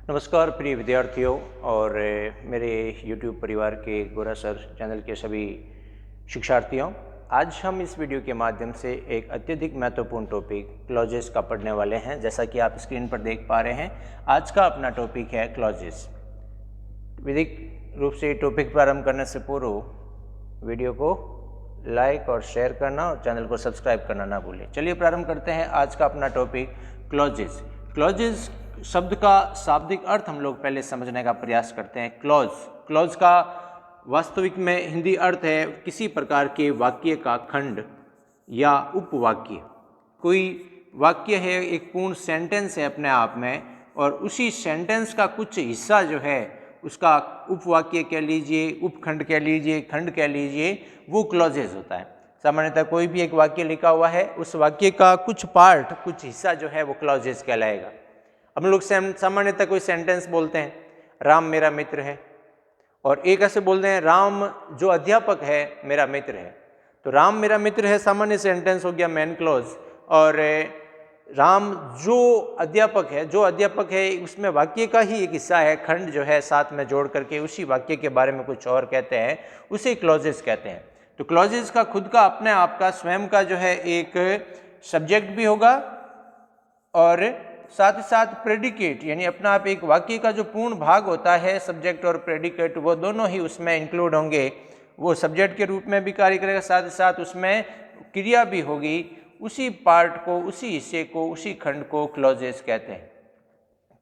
नमस्कार प्रिय विद्यार्थियों और मेरे YouTube परिवार के गोरा सर चैनल के सभी शिक्षार्थियों। आज हम इस वीडियो के माध्यम से एक अत्यधिक महत्वपूर्ण टॉपिक क्लॉजेस का पढ़ने वाले हैं। जैसा कि आप स्क्रीन पर देख पा रहे हैं, आज का अपना टॉपिक है क्लॉजेस। विधिक रूप से टॉपिक प्रारंभ करने से पूर्व वीडियो को लाइक और शेयर करना और चैनल को सब्सक्राइब करना ना भूलें। चलिए प्रारंभ करते हैं आज का अपना टॉपिक क्लॉजेस। क्लॉजेस शब्द का शाब्दिक अर्थ हम लोग पहले समझने का प्रयास करते हैं। क्लॉज का वास्तविक में हिंदी अर्थ है किसी प्रकार के वाक्य का खंड या उपवाक्य। कोई वाक्य है, एक पूर्ण सेंटेंस है अपने आप में, और उसी सेंटेंस का कुछ हिस्सा जो है उसका उपवाक्य कह लीजिए, उपखंड कह लीजिए, खंड कह लीजिए, वो क्लॉजेस होता है। सामान्यतः कोई भी एक वाक्य लिखा हुआ है, उस वाक्य का कुछ पार्ट, कुछ हिस्सा जो है वो क्लॉजेस कहलाएगा। हम लोग सामान्यतः कोई सेंटेंस बोलते हैं, राम मेरा मित्र है, और एक ऐसे बोलते हैं राम जो अध्यापक है मेरा मित्र है। तो राम मेरा मित्र है सामान्य सेंटेंस हो गया, मेन क्लॉज, और राम जो अध्यापक है उसमें वाक्य का ही एक हिस्सा है, खंड जो है साथ में जोड़ करके उसी वाक्य के बारे में कुछ और कहते हैं, उसे क्लॉजेस कहते हैं। तो क्लॉजेस का खुद का अपने आप का स्वयं का जो है एक सब्जेक्ट भी होगा और साथ ही साथ प्रेडिकेट, यानी अपना आप एक वाक्य का जो पूर्ण भाग होता है, सब्जेक्ट और प्रेडिकेट, वो दोनों ही उसमें इंक्लूड होंगे। वो सब्जेक्ट के रूप में भी कार्य करेगा, साथ ही साथ उसमें क्रिया भी होगी। उसी पार्ट को, उसी हिस्से को, उसी खंड को क्लॉजेस कहते हैं।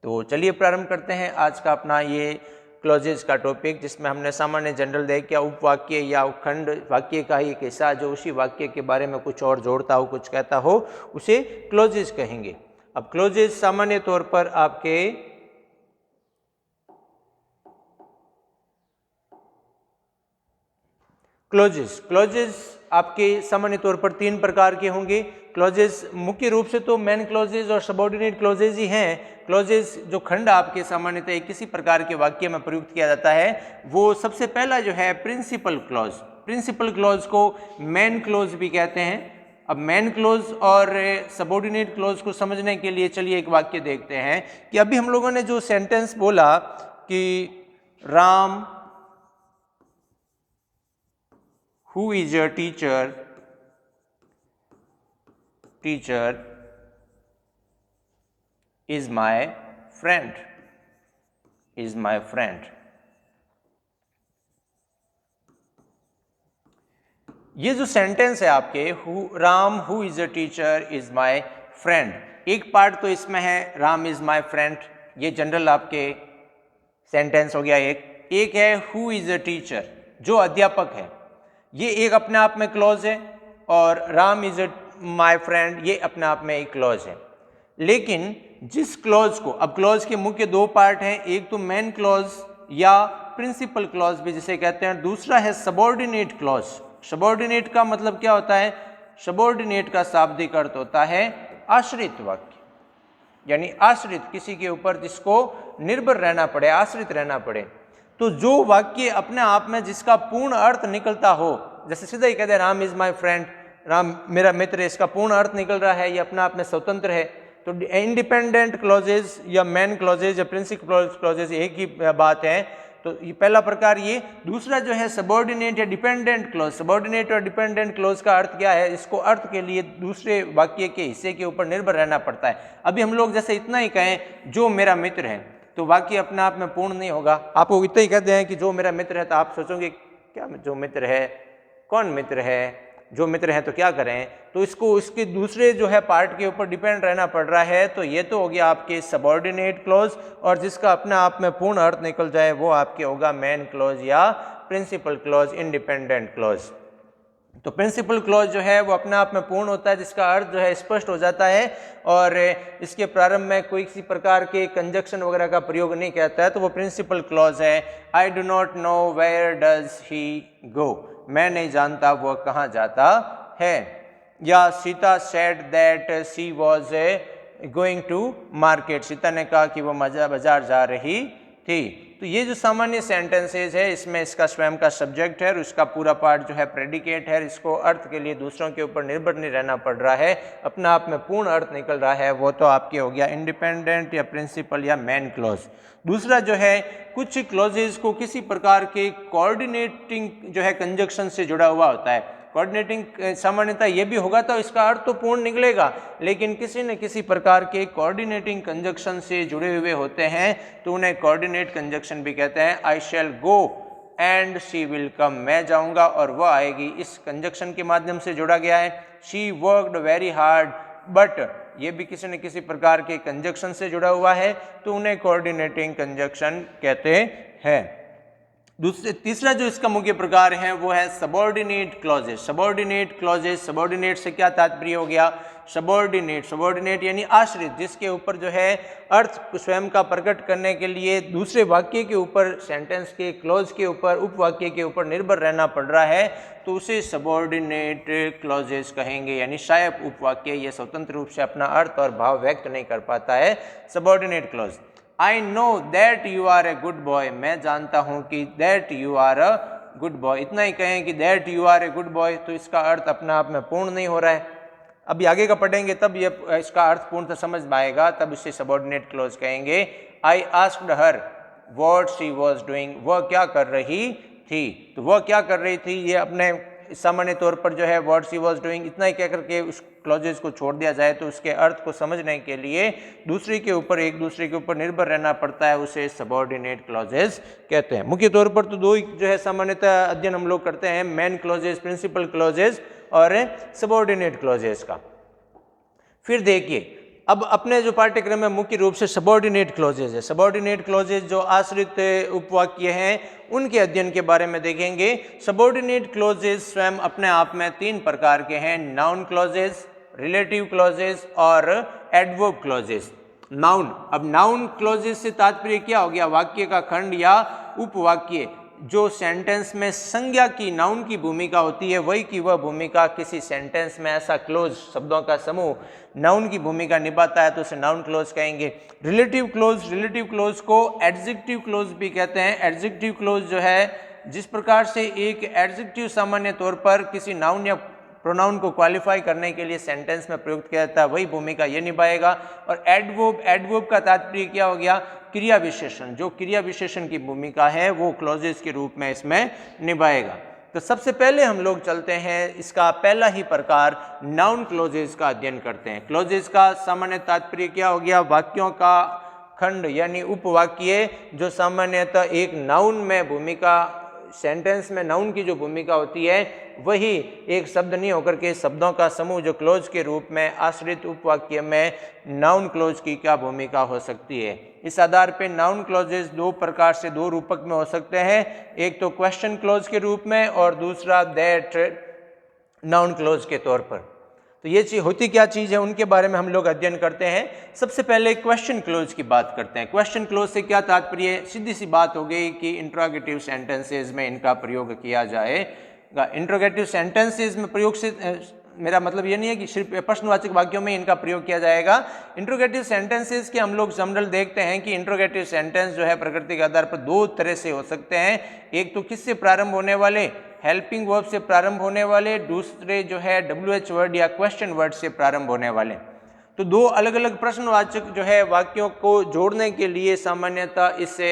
तो चलिए प्रारंभ करते हैं आज का अपना ये क्लॉजेस का टॉपिक, जिसमें हमने सामान्य जनरल देखा उपवाक्य या उपखंड, वाक्य का ही एक हिस्सा जो उसी वाक्य के बारे में कुछ और जोड़ता हो, कुछ कहता हो, उसे क्लॉजेस कहेंगे। अब क्लॉजेस सामान्य तौर पर आपके क्लॉजेस आपके सामान्य तौर पर तीन प्रकार के होंगे। क्लॉजेस मुख्य रूप से तो मेन क्लॉजेस और सबऑर्डिनेट क्लॉजेस ही हैं। क्लॉजेस जो खंड आपके सामान्यतः किसी प्रकार के वाक्य में प्रयुक्त किया जाता है, वो सबसे पहला जो है प्रिंसिपल क्लॉज। प्रिंसिपल क्लॉज को मेन क्लॉज भी कहते हैं। अब मेन क्लॉज और सबऑर्डिनेट क्लॉज को समझने के लिए चलिए एक वाक्य देखते हैं कि अभी हम लोगों ने जो सेंटेंस बोला कि Ram who is your teacher is my friend, ये जो सेंटेंस है आपके Ram who is a teacher is my friend, एक पार्ट तो इसमें है राम इज माय फ्रेंड, ये जनरल आपके सेंटेंस हो गया। एक है हु इज अ टीचर, जो अध्यापक है, ये एक अपने आप में क्लॉज है, और राम इज माय फ्रेंड ये अपने आप में एक क्लॉज है। लेकिन जिस क्लॉज को, अब क्लॉज के मुख्य दो पार्ट हैं, एक तो मेन क्लॉज या प्रिंसिपल क्लॉज भी जिसे कहते हैं, दूसरा है सबऑर्डिनेट क्लॉज। सबऑर्डिनेट का मतलब क्या होता है? सबऑर्डिनेट का शाब्दिक अर्थ होता है आश्रित वाक्य, यानी आश्रित, किसी के ऊपर जिसको निर्भर रहना पड़े, आश्रित रहना पड़े। तो जो वाक्य अपने आप में जिसका पूर्ण अर्थ निकलता हो, जैसे सीधा ही कहते हैं Ram is my friend, Ram मेरा मित्र, इसका पूर्ण अर्थ निकल रहा है, ये अपने आप में स्वतंत्र है। तो इंडिपेंडेंट क्लॉजेज या मेन क्लॉजेज या प्रिंसिपल क्लॉजेज एक ही बात है। तो ये पहला प्रकार ये। दूसरा जो है सबऑर्डिनेट या डिपेंडेंट क्लॉज। सबऑर्डिनेट और डिपेंडेंट क्लॉज का अर्थ क्या है? इसको अर्थ के लिए दूसरे वाक्य के हिस्से के ऊपर निर्भर रहना पड़ता है। अभी हम लोग जैसे इतना ही कहें जो मेरा मित्र है, तो वाक्य अपने आप में पूर्ण नहीं होगा। आपको इतना ही कहते हैं कि जो मेरा मित्र है, तो आप सोचोगे क्या जो मित्र है, कौन मित्र है, जो मित्र है तो क्या करें? तो इसको इसके दूसरे जो है पार्ट के ऊपर डिपेंड रहना पड़ रहा है। तो ये तो हो गया आपके सबऑर्डिनेट क्लॉज, और जिसका अपने आप में पूर्ण अर्थ निकल जाए वो आपके होगा मेन क्लॉज या प्रिंसिपल क्लॉज, इंडिपेंडेंट क्लॉज। तो प्रिंसिपल क्लॉज जो है वो अपने आप में पूर्ण होता है, जिसका अर्थ जो है स्पष्ट हो जाता है, और इसके प्रारंभ में कोई किसी प्रकार के कंजक्शन वगैरह का प्रयोग नहीं कहता है, तो वो प्रिंसिपल क्लॉज है। I do not know where does he go, मैं नहीं जानता वह कहाँ जाता है। या Sita said that she was going to market, Sita ने कहा कि वह बाजार जा रही थी। तो ये जो सामान्य सेंटेंसेज है इसमें इसका स्वयं का सब्जेक्ट है और उसका पूरा पार्ट जो है प्रेडिकेट है। इसको अर्थ के लिए दूसरों के ऊपर निर्भर नहीं रहना पड़ रहा है, अपने आप में पूर्ण अर्थ निकल रहा है। वो तो आपके हो गया इंडिपेंडेंट या प्रिंसिपल या मेन क्लॉज। दूसरा जो है कुछ क्लॉजेज को किसी प्रकार के कोऑर्डिनेटिंग जो है कंजक्शन से जुड़ा हुआ होता है। कोऑर्डिनेटिंग सामान्यतः ये भी होगा तो इसका अर्थ तो पूर्ण निकलेगा, लेकिन किसी न किसी प्रकार के कोऑर्डिनेटिंग कंजक्शन से जुड़े हुए होते हैं तो उन्हें कोऑर्डिनेट कंजक्शन भी कहते हैं। I shall go and she will come, मैं जाऊंगा और वह आएगी, इस कंजक्शन के माध्यम से जुड़ा गया है। She worked very hard but, ये भी किसी न किसी प्रकार के कंजक्शन से जुड़ा हुआ है तो उन्हें कोऑर्डिनेटिंग कंजक्शन कहते हैं। तीसरा जो इसका मुख्य प्रकार है वो है subordinate clauses. Subordinate clauses, subordinate से क्या तात्पर्य हो गया? सबऑर्डिनेट यानी आश्रित, जिसके ऊपर जो है अर्थ स्वयं का प्रकट करने के लिए दूसरे वाक्य के ऊपर, सेंटेंस के क्लॉज के ऊपर, उपवाक्य के ऊपर निर्भर रहना पड़ रहा है तो उसे सबऑर्डिनेट क्लॉजेस कहेंगे। यानी शायद उपवाक्य ये स्वतंत्र रूप से अपना अर्थ और भाव व्यक्त नहीं कर पाता है। Subordinate clause, I know that you are a good boy, मैं जानता हूं कि that you are a good boy. इतना ही कहें कि that you are a good boy तो इसका अर्थ अपने आप में पूर्ण नहीं हो रहा है। अभी आगे का पढ़ेंगे तब ये इसका अर्थ पूर्णतः समझ में आएगा, तब इसे सबऑर्डिनेट क्लॉज कहेंगे। I asked her what she was doing, वह क्या कर रही थी, तो वह क्या कर रही थी ये अपने सामान्य तौर पर जो है व्हाट शी वाज डूइंग इतना ही कहकर के उस क्लॉजेस को छोड़ दिया जाए तो उसके अर्थ को समझने के लिए दूसरे के ऊपर, एक दूसरे के ऊपर निर्भर रहना पड़ता है, उसे सबऑर्डिनेट क्लॉजेस कहते हैं। मुख्य तौर पर तो दो ही जो है सामान्यतः अध्ययन हम लोग करते हैं, मेन क्लॉजेस, प्रिंसिपल क्लॉजेस और सबऑर्डिनेट क्लॉजेस का। फिर देखिए अब अपने जो पाठ्यक्रम में मुख्य रूप से सबऑर्डिनेट क्लॉजेज है। सबऑर्डिनेट क्लॉजेज जो आश्रित उपवाक्य हैं उनके अध्ययन के बारे में देखेंगे। सबऑर्डिनेट क्लॉजेज स्वयं अपने आप में तीन प्रकार के हैं, नाउन क्लॉजेज, रिलेटिव क्लॉजेज और एडवर्ब क्लॉजेज। नाउन, अब नाउन क्लॉजेज से तात्पर्य क्या हो गया? वाक्य का खंड या उपवाक्य जो सेंटेंस में संज्ञा की, नाउन की भूमिका होती है, वही की वह भूमिका किसी सेंटेंस में ऐसा क्लोज, शब्दों का समूह नाउन की भूमिका निभाता है तो उसे नाउन क्लोज कहेंगे। रिलेटिव क्लोज को एडजेक्टिव क्लोज भी कहते हैं। एडजेक्टिव क्लोज जो है जिस प्रकार से एक एडजेक्टिव सामान्य तौर पर किसी नाउन या प्रोनाउन को क्वालिफाई करने के लिए सेंटेंस में प्रयुक्त किया जाता है, वही भूमिका ये निभाएगा। और एडवर्ब का तात्पर्य क्या हो गया? क्रिया विशेषण, जो क्रिया विशेषण की भूमिका है वो क्लॉजेस के रूप में इसमें निभाएगा। तो सबसे पहले हम लोग चलते हैं इसका पहला ही प्रकार नाउन क्लॉजेस का अध्ययन करते हैं। क्लॉजेस का सामान्य तात्पर्य क्या हो गया? वाक्यों का खंड यानी उपवाक्य जो सामान्यतः एक नाउन में भूमिका, सेंटेंस में नाउन की जो भूमिका होती है वही एक शब्द नहीं होकर के शब्दों का समूह जो क्लोज के रूप में आश्रित उपवाक्य में नाउन क्लोज की क्या भूमिका हो सकती है। इस आधार पे नाउन क्लोजेस दो प्रकार से, दो रूपक में हो सकते हैं, एक तो क्वेश्चन क्लोज के रूप में और दूसरा दैट नाउन क्लोज के तौर पर। तो ये चीज होती क्या चीज है उनके बारे में हम लोग अध्ययन करते हैं। सबसे पहले क्वेश्चन क्लोज की बात करते हैं। क्वेश्चन क्लोज से क्या तात्पर्य है? सीधी सी बात हो गई कि इंट्रोगेटिव सेंटेंसेस में इनका प्रयोग किया जाएगा। इंट्रोगेटिव सेंटेंसेस में प्रयोग से मेरा मतलब ये नहीं है कि सिर्फ प्रश्नवाचक वाक्यों में इनका प्रयोग किया जाएगा। इंट्रोगेटिव सेंटेंसेस के हम लोग जनरल देखते हैं कि इंट्रोगेटिव सेंटेंस जो है प्रकृति के आधार पर दो तरह से हो सकते हैं। एक तो किससे प्रारंभ होने वाले? हेल्पिंग वर्ब से प्रारंभ होने वाले। दूसरे जो है WH वर्ड या क्वेश्चन वर्ड से प्रारंभ होने वाले। तो दो अलग अलग प्रश्नवाचक जो है वाक्यों को जोड़ने के लिए सामान्यतः इससे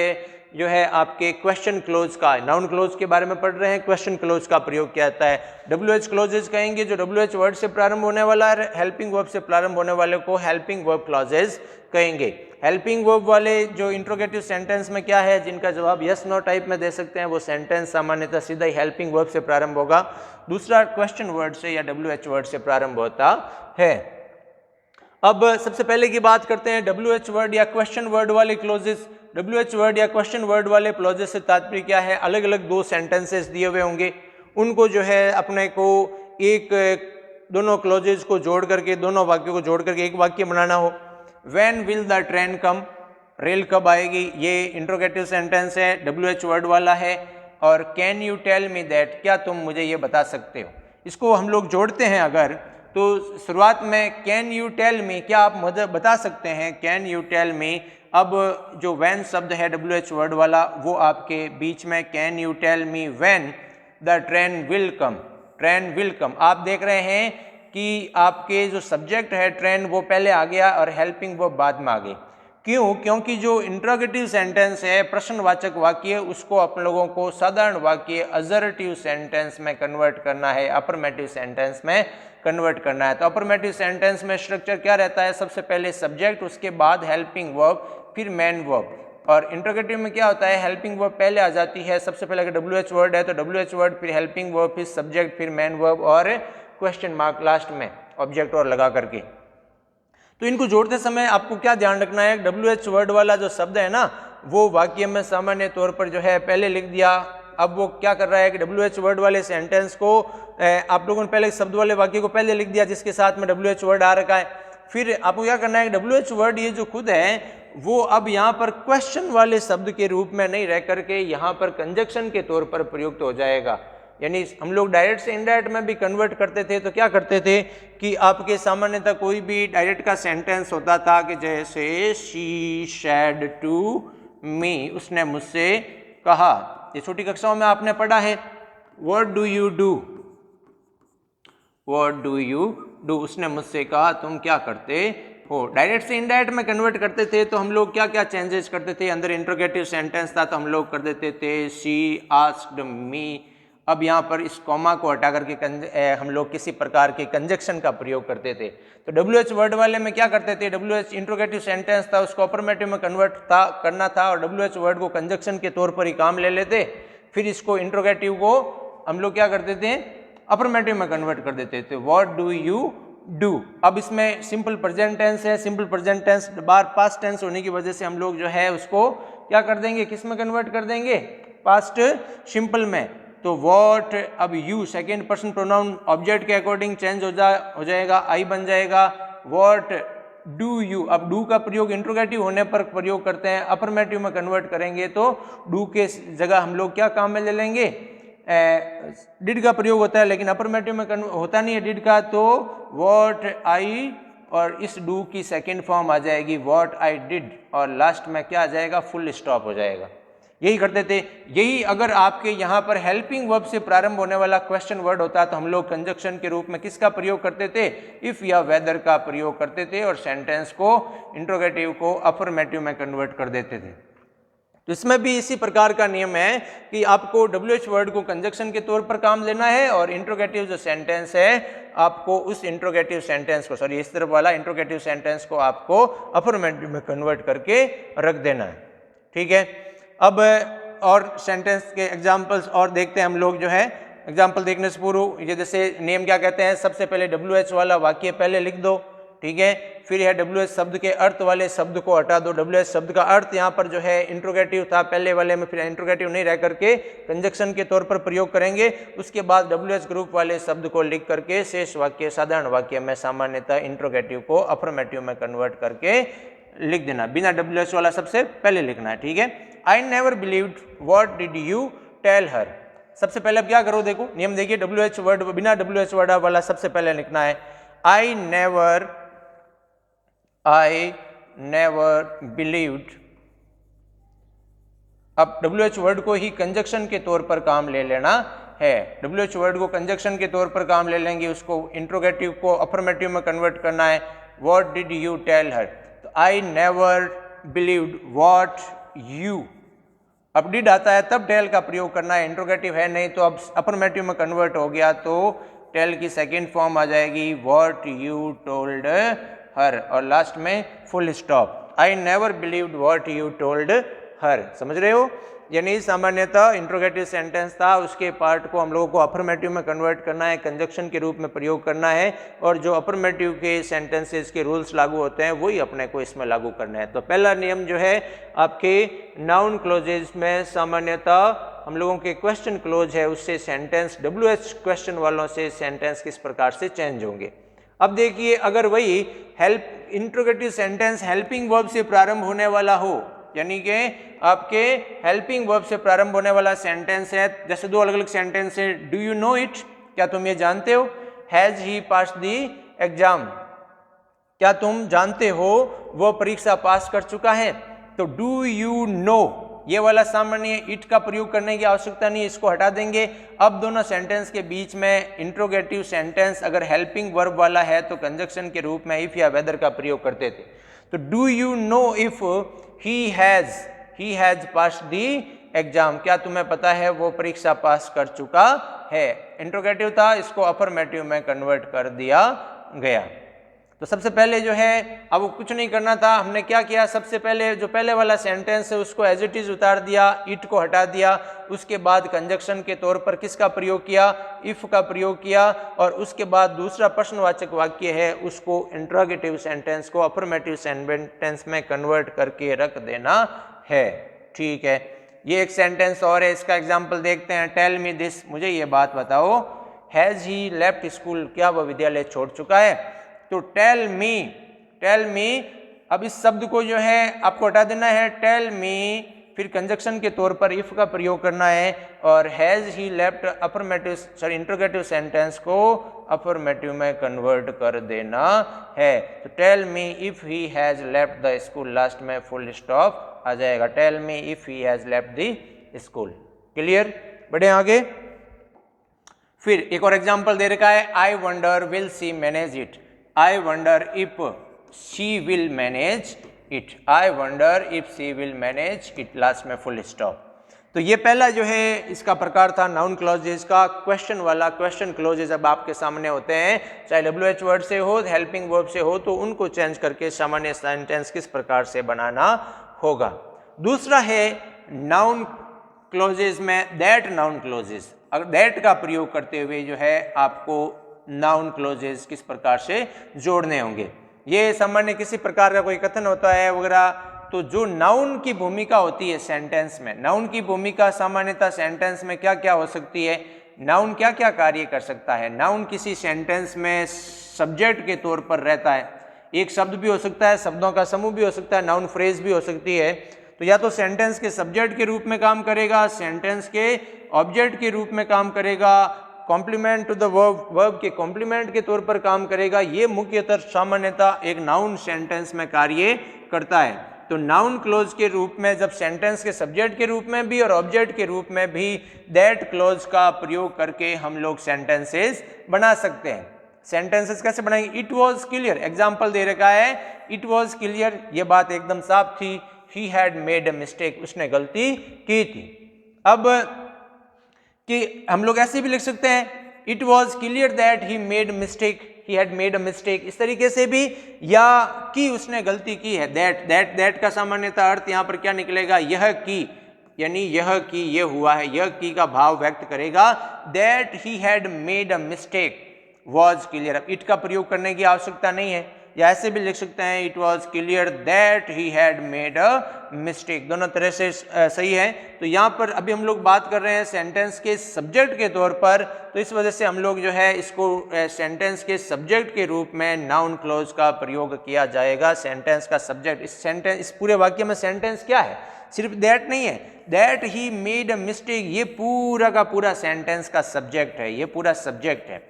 जो है आपके क्वेश्चन क्लोज का, नाउन क्लोज के बारे में पढ़ रहे हैं, क्वेश्चन क्लोज का प्रयोग किया जाता है। WH क्लोजेज कहेंगे जो WH वर्ड से प्रारंभ होने वाला है, हेल्पिंग वर्ब से प्रारंभ होने वाले को हेल्पिंग वर्ब क्लोजेज कहेंगे। हेल्पिंग वर्ब वाले जो इंट्रोगेटिव सेंटेंस में क्या है, जिनका जवाब यस नो टाइप में दे सकते हैं, वो सेंटेंस सामान्यतः सीधा ही हेल्पिंग वर्ब से प्रारंभ होगा। दूसरा क्वेश्चन वर्ड से या WH वर्ड से प्रारंभ होता है। अब सबसे पहले की बात करते हैं WH वर्ड या क्वेश्चन वर्ड वाले क्लोजेस। WH वर्ड या क्वेश्चन वर्ड वाले क्लोजेस से तात्पर्य क्या है? अलग अलग दो सेंटेंसेस दिए हुए होंगे, उनको जो है अपने को एक दोनों क्लोजेस को जोड़ करके, दोनों वाक्यों को जोड़ करके एक वाक्य बनाना हो। When will the train come, rail कब आएगी, ये इंट्रोगेटिव सेंटेंस है, WH वर्ड वाला है। और can you tell me that, क्या तुम मुझे ये बता सकते हो। इसको हम लोग जोड़ते हैं अगर, तो शुरुआत में कैन यू टेल मी, क्या आप मुझे बता सकते हैं, कैन यू टेल मी अब जो व्हेन शब्द है WH वर्ड वाला वो आपके बीच में can you tell me when the train will come, train will come. आप देख रहे हैं कि आपके जो सब्जेक्ट है ट्रेन वो पहले आ गया और हेल्पिंग वर्ब बाद में आ गई। क्यों? क्योंकि जो इंट्रोगेटिव सेंटेंस है प्रश्नवाचक वाक्य उसको अपन लोगों को साधारण वाक्य असर्टिव सेंटेंस में कन्वर्ट करना है, अफर्मेटिव सेंटेंस में कन्वर्ट करना है। तो अफर्मेटिव सेंटेंस में स्ट्रक्चर क्या रहता है? सबसे पहले सब्जेक्ट, उसके बाद हेल्पिंग वर्ब, फिर मेन वर्ब। और इंट्रोगेटिव में क्या होता है? हेल्पिंग वर्ब पहले आ जाती है। सबसे पहले अगर WH वर्ड है तो WH वर्ड, फिर हेल्पिंग वर्ब, फिर सब्जेक्ट, फिर मेन वर्ब और क्वेश्चन मार्क लास्ट में ऑब्जेक्ट और लगा करके। तो इनको जोड़ते समय आपको क्या ध्यान रखना है? WH वर्ड वाला जो शब्द है ना वो वाक्य में सामान्य तौर पर जो है पहले लिख दिया। अब वो क्या कर रहा है कि WH वर्ड वाले सेंटेंस को आप लोगों ने पहले शब्द वाले वाक्य को पहले लिख दिया जिसके साथ में WH वर्ड आ रखा है। फिर आपको क्या करना है? WH वर्ड ये जो खुद है वो अब यहाँ पर क्वेश्चन वाले शब्द के रूप में नहीं रह करके यहाँ पर कंजक्शन के तौर पर प्रयुक्त हो जाएगा। यानी हम लोग डायरेक्ट से इनडायरेक्ट में भी कन्वर्ट करते थे तो क्या करते थे कि आपके सामान्यतः कोई भी डायरेक्ट का सेंटेंस होता था कि जैसे शी सैड टू मी, उसने मुझसे कहा। ये छोटी कक्षाओं में आपने पढ़ा है। What do you do, what do you do, उसने मुझसे कहा तुम क्या करते हो। डायरेक्ट से इनडायरेक्ट में कन्वर्ट करते थे तो हम लोग क्या क्या चेंजेस करते थे? अंदर इंट्रोगेटिव सेंटेंस था तो हम लोग कर देते थे शी आस्क्ड मी। अब यहाँ पर इस कॉमा को हटा करके हम लोग किसी प्रकार के कंजक्शन का प्रयोग करते थे। तो WH वर्ड वाले में क्या करते थे? WH इंट्रोगेटिव सेंटेंस था उसको अफर्मेटिव में कन्वर्ट करना था और WH वर्ड को कंजक्शन के तौर पर ही काम ले लेते। फिर इसको इंट्रोगेटिव को हम लोग क्या करते थे? अफर्मेटिव में कन्वर्ट कर देते थे। What do you do. अब इसमें सिंपल प्रेजेंट टेंस है। सिंपल प्रेजेंट टेंस बार पास्ट टेंस होने की वजह से हम लोग जो है उसको क्या कर देंगे? किस में कन्वर्ट कर देंगे? पास्ट सिंपल में। तो व्हाट, अब you second person pronoun object के अकॉर्डिंग चेंज हो जाएगा, आई बन जाएगा। व्हाट डू यू, अब डू का प्रयोग इंट्रोगेटिव होने पर प्रयोग करते हैं। अफर्मेटिव में कन्वर्ट करेंगे तो डू के जगह हम लोग क्या काम में ले लेंगे? डिड का प्रयोग होता है, लेकिन अफर्मेटिव में होता नहीं है डिड का। तो व्हाट आई और इस डू की सेकेंड फॉर्म आ जाएगी व्हाट आई डिड और लास्ट में क्या आ जाएगा? फुल स्टॉप हो जाएगा। यही करते थे। यही अगर आपके यहाँ पर हेल्पिंग वर्ब से प्रारंभ होने वाला क्वेश्चन वर्ड होता तो हम लोग कंजक्शन के रूप में किसका प्रयोग करते थे? इफ या वेदर का प्रयोग करते थे और सेंटेंस को इंट्रोगेटिव को अफर्मेटिव में कन्वर्ट कर देते थे। तो इसमें भी इसी प्रकार का नियम है कि आपको WH वर्ड को कंजक्शन के तौर पर काम लेना है और इंट्रोगेटिव जो सेंटेंस है आपको उस इंट्रोगेटिव सेंटेंस को, सॉरी इस तरफ वाला इंट्रोगेटिव सेंटेंस को आपको अफर्मेटिव में कन्वर्ट करके रख देना है। ठीक है। अब और सेंटेंस के एग्जाम्पल्स और देखते हैं हम लोग जो है। एग्जाम्पल देखने से पूर्व ये जैसे नियम क्या कहते हैं? सबसे पहले WH वाला वाक्य पहले लिख दो। ठीक है। फिर यह WH शब्द के अर्थ वाले शब्द को हटा दो। WH शब्द का अर्थ यहाँ पर जो है इंट्रोगेटिव था पहले वाले में, फिर इंट्रोगेटिव नहीं रह करके कंजक्शन के तौर पर प्रयोग करेंगे। उसके बाद WH ग्रुप वाले शब्द को लिख करके शेष वाक्य साधारण वाक्य में सामान्यतः इंट्रोगेटिव को अफर्मेटिव में कन्वर्ट करके लिख देना। बिना WH वाला सबसे पहले लिखना है। ठीक है। I never believed what did you tell her। सबसे पहले अब क्या करो? देखो नियम देखिए। WH वर्ड बिना WH वर्ड वाला सबसे पहले लिखना है I never believed। अब WH वर्ड को ही कंजक्शन के तौर पर काम ले लेना है। WH वर्ड को कंजक्शन के तौर पर काम ले लेंगे, उसको इंट्रोगेटिव को अफर्मेटिव में कन्वर्ट करना है। What did you tell her? तो I never believed what you, अब डिड आता है तब टेल का प्रयोग करना है। इंट्रोगेटिव है नहीं तो अब अफर्मेटिव में कन्वर्ट हो गया तो टेल की सेकेंड फॉर्म आ जाएगी व्हाट यू टोल्ड हर और लास्ट में full stop. I never believed what you told her. समझ रहे हो? यानी सामान्यतः इंट्रोगेटिव सेंटेंस था उसके पार्ट को हम लोगों को अफर्मेटिव में कन्वर्ट करना है, कंजक्शन के रूप में प्रयोग करना है और जो अफर्मेटिव के सेंटेंसेस के रूल्स लागू होते हैं वही अपने को इसमें लागू करना है। तो पहला नियम जो है आपके नाउन क्लोजेज में सामान्यतः हम लोगों के क्वेश्चन क्लोज है उससे सेंटेंस WH क्वेश्चन वालों से सेंटेंस किस प्रकार से चेंज होंगे। अब देखिए अगर वही help interrogative sentence helping verb से प्रारंभ होने वाला हो, यानी कि आपके हेल्पिंग वर्ब से प्रारंभ होने वाला सेंटेंस है, जैसे दो अलग अलग सेंटेंस है। डू यू नो इट, क्या तुम ये जानते हो? Has he pass the exam, क्या तुम जानते हो वो परीक्षा पास कर चुका है? तो डू यू नो, ये वाला सामान्य इट का प्रयोग करने की आवश्यकता नहीं, इसको हटा देंगे। अब दोनों सेंटेंस के बीच में इंट्रोगेटिव सेंटेंस अगर हेल्पिंग वर्ब वाला है तो कंजक्शन के रूप में इफ या वेदर का प्रयोग करते थे। तो do you know if he has passed the exam, क्या तुम्हें पता है वो परीक्षा पास कर चुका है। इंट्रोगेटिव था, इसको अफर्मेटिव में कन्वर्ट कर दिया गया। तो सबसे पहले जो है, अब कुछ नहीं करना था, हमने क्या किया, सबसे पहले जो पहले वाला सेंटेंस है उसको एज इट इज उतार दिया, इट को हटा दिया, उसके बाद कंजक्शन के तौर पर किसका प्रयोग किया, इफ का प्रयोग किया, और उसके बाद दूसरा प्रश्नवाचक वाक्य है उसको इंट्रोगेटिव सेंटेंस को अफर्मेटिव सेंटेंस में कन्वर्ट करके रख देना है। ठीक है, ये एक सेंटेंस और है, इसका एग्जाम्पल देखते हैं। टेल मी दिस, मुझे ये बात बताओ, हैज ही लेफ्ट स्कूल, क्या वह विद्यालय छोड़ चुका है। तो टेल मी, अब इस शब्द को जो है आपको हटा देना है, टेल मी, फिर कंजक्शन के तौर पर इफ का प्रयोग करना है, और has he left interrogative sentence को अफर्मेटिव में कन्वर्ट कर देना है। तो tell me if he has left the school, last में फुल स्टॉप आ जाएगा। Tell me if he has left the school. Clear, बढ़े आगे। फिर एक और एग्जांपल दे रखा है, I wonder will she manage it, I wonder if she will manage it, I wonder if she will manage it, last में full stop. तो ये पहला जो है इसका प्रकार था नाउन क्लॉजेज का, क्वेश्चन वाला। क्वेश्चन क्लॉजेज अब आपके सामने होते हैं, चाहे WH वर्ड से हो, हेल्पिंग वर्ब से हो, तो उनको चेंज करके सामान्य सेंटेंस किस प्रकार से बनाना होगा। दूसरा है नाउन क्लॉजेज में दैट नाउन क्लॉजेज, अगर दैट का प्रयोग करते हुए जो है आपको नाउन क्लोजेस किस प्रकार से जोड़ने होंगे। ये सामान्य किसी प्रकार का कोई कथन होता है वगैरह, तो जो नाउन की भूमिका होती है सेंटेंस में, नाउन की भूमिका सामान्यतः सेंटेंस में क्या क्या हो सकती है, नाउन क्या क्या कार्य कर सकता है। नाउन किसी सेंटेंस में सब्जेक्ट के तौर पर रहता है, एक शब्द भी हो सकता है, शब्दों का समूह भी हो सकता है, नाउन फ्रेज भी हो सकती है। तो या तो सेंटेंस के सब्जेक्ट के रूप में काम करेगा, सेंटेंस के ऑब्जेक्ट के रूप में काम करेगा, कॉम्प्लीमेंट टू द वर्ब के कॉम्प्लीमेंट के तौर पर काम करेगा। ये मुख्यतः सामान्यतः एक नाउन सेंटेंस में कार्य करता है। तो नाउन क्लोज के रूप में जब सेंटेंस के सब्जेक्ट के रूप में भी और ऑब्जेक्ट के रूप में भी दैट क्लोज का प्रयोग करके हम लोग सेंटेंसेस बना सकते हैं। सेंटेंसेस कैसे बनाएंगे, इट वॉज क्लियर, एग्जाम्पल दे रखा है, इट वॉज क्लियर, ये बात एकदम साफ थी, he had made a mistake, उसने गलती की थी। अब कि हम लोग ऐसे भी लिख सकते हैं, it was clear that he made mistake, he had made a mistake, इस तरीके से भी, या कि उसने गलती की है। दैट का सामान्यतः अर्थ यहाँ पर क्या निकलेगा, यह की, यानी यह की, ये हुआ है, यह की का भाव व्यक्त करेगा। That he had made a mistake was clear, अब इट का प्रयोग करने की आवश्यकता नहीं है, या ऐसे भी लिख सकते हैं, it was clear that he had made a mistake, दोनों तरह से सही है। तो यहाँ पर अभी हम लोग बात कर रहे हैं सेंटेंस के सब्जेक्ट के तौर पर, तो इस वजह से हम लोग जो है इसको सेंटेंस के सब्जेक्ट के रूप में नाउन क्लोज का प्रयोग किया जाएगा। सेंटेंस का सब्जेक्ट, इस पूरे वाक्य में सेंटेंस क्या है, सिर्फ दैट नहीं है, that he made a mistake, ये पूरा का पूरा सेंटेंस का सब्जेक्ट है, ये पूरा सब्जेक्ट है।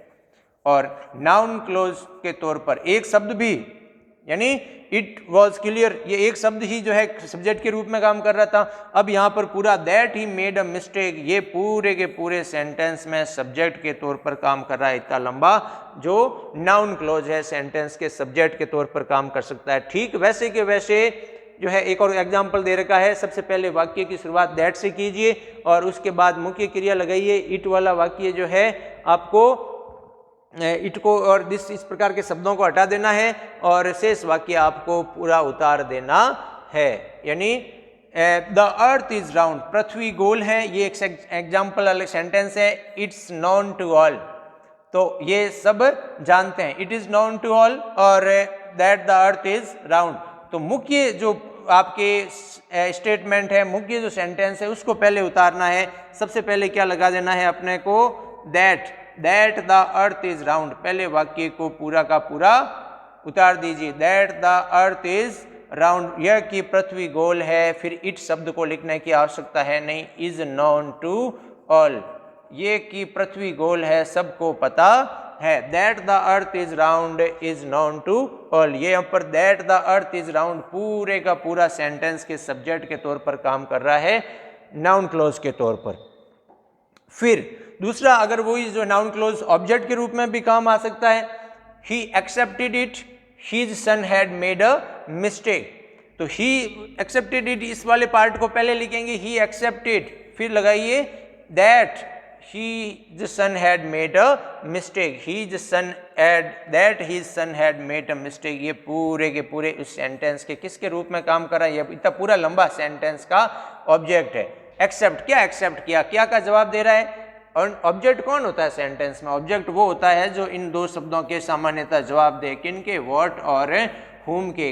और नाउन क्लोज के तौर पर एक शब्द भी, यानी इट वॉज क्लियर, ये एक शब्द ही जो है सब्जेक्ट के रूप में काम कर रहा था। अब यहाँ पर पूरा that he made a mistake, ये पूरे के पूरे सेंटेंस में सब्जेक्ट के तौर पर काम कर रहा है। इतना लंबा जो नाउन क्लोज है सेंटेंस के सब्जेक्ट के तौर पर काम कर सकता है। ठीक वैसे के वैसे जो है एक और एग्जाम्पल दे रखा है, सबसे पहले वाक्य की शुरुआत दैट से कीजिए और उसके बाद मुख्य क्रिया लगाइए। इट वाला वाक्य जो है आपको इट को और दिस इस प्रकार के शब्दों को हटा देना है और शेष वाक्य आपको पूरा उतार देना है। यानी द अर्थ इज राउंड, पृथ्वी गोल है, ये एक एग्जाम्पल अलग सेंटेंस है। इट्स नॉन टू ऑल, तो ये सब जानते हैं, it is known to all, और that the earth is round. तो मुख्य जो आपके स्टेटमेंट है, मुख्य जो सेंटेंस है, उसको पहले उतारना है। सबसे पहले क्या लगा देना है अपने को, that the earth is round, पहले वाक्य को पूरा का पूरा उतार दीजिए। That the earth is round, यह कि पृथ्वी गोल है। फिर इट शब्द को लिखने की आवश्यकता है नहीं, इज नॉन टू ऑल, ये कि पृथ्वी गोल है सबको पता है। That the earth is round is known to all. ये यहाँ पर that the earth is round पूरे का पूरा सेंटेंस के सब्जेक्ट के तौर पर काम कर रहा है, नाउन क्लॉज के तौर पर। फिर दूसरा, अगर वही जो नाउन क्लॉज ऑब्जेक्ट के रूप में भी काम आ सकता है। He accepted it, his son had made a mistake. तो ही एक्सेप्टेड इट, इस वाले पार्ट को पहले लिखेंगे, ही एक्सेप्टेड, फिर लगाइए that his son had made a mistake, his son had that his son had made a mistake। ये पूरे के पूरे उस सेंटेंस के किसके रूप में काम कर रहा है? ये इतना पूरा लंबा सेंटेंस का ऑब्जेक्ट है। एक्सेप्ट, क्या एक्सेप्ट किया, क्या का जवाब दे रहा है। और ऑब्जेक्ट कौन होता है सेंटेंस में? ऑब्जेक्ट वो होता है जो इन दो शब्दों के सामान्यतः जवाब दे। किनके? व्हाट और whom के।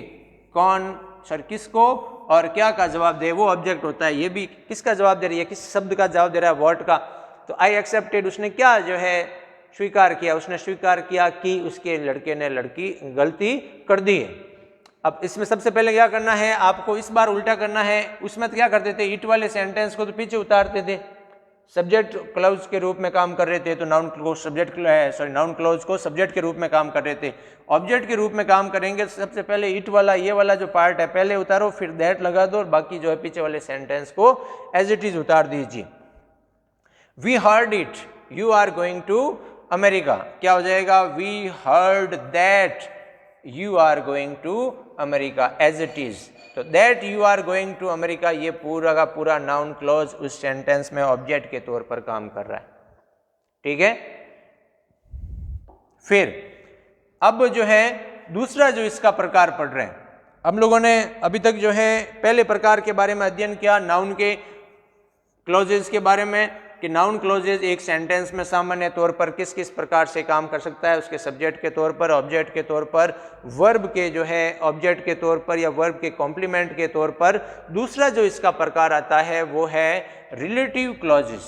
कौन सर किसको और क्या का जवाब दे, वो ऑब्जेक्ट होता है। ये भी किसका जवाब दे रही है? किस शब्द का जवाब दे रहा है? व्हाट का। तो आई एक्सेप्टेड, उसने क्या जो है स्वीकार किया? उसने स्वीकार किया कि उसके लड़के ने लड़की गलती कर दी है। अब इसमें सबसे पहले क्या करना है आपको? इस बार उल्टा करना है। उसमें तो क्या करते थे, इट वाले सेंटेंस को तो पीछे उतारते थे, सब्जेक्ट क्लॉज के रूप में काम कर रहे थे, तो noun clause subject noun clause को सब्जेक्ट के रूप में काम कर रहे थे। ऑब्जेक्ट के रूप में काम करेंगे, सबसे पहले इट वाला ये वाला जो पार्ट है पहले उतारो, फिर दैट लगा दो और बाकी जो है पीछे वाले सेंटेंस को एज इट इज उतार दीजिए। We heard it, you are going to America। क्या हो जाएगा? We heard that you are going to America as it is। तो that you are going to America ये पूरा का पूरा नाउन क्लॉज उस सेंटेंस में ऑब्जेक्ट के तौर पर काम कर रहा है। ठीक है। फिर अब जो है दूसरा जो इसका प्रकार पढ़ रहे हैं हम लोगों ने अभी तक, जो है पहले प्रकार के बारे में अध्ययन किया, नाउन के क्लॉजेज के बारे में, कि नाउन क्लॉजेज एक सेंटेंस में सामान्य तौर पर किस किस प्रकार से काम कर सकता है, उसके सब्जेक्ट के तौर पर, ऑब्जेक्ट के तौर पर, वर्ब के जो है ऑब्जेक्ट के तौर पर या वर्ब के कॉम्प्लीमेंट के तौर पर। दूसरा जो इसका प्रकार आता है वो है रिलेटिव क्लॉजेज।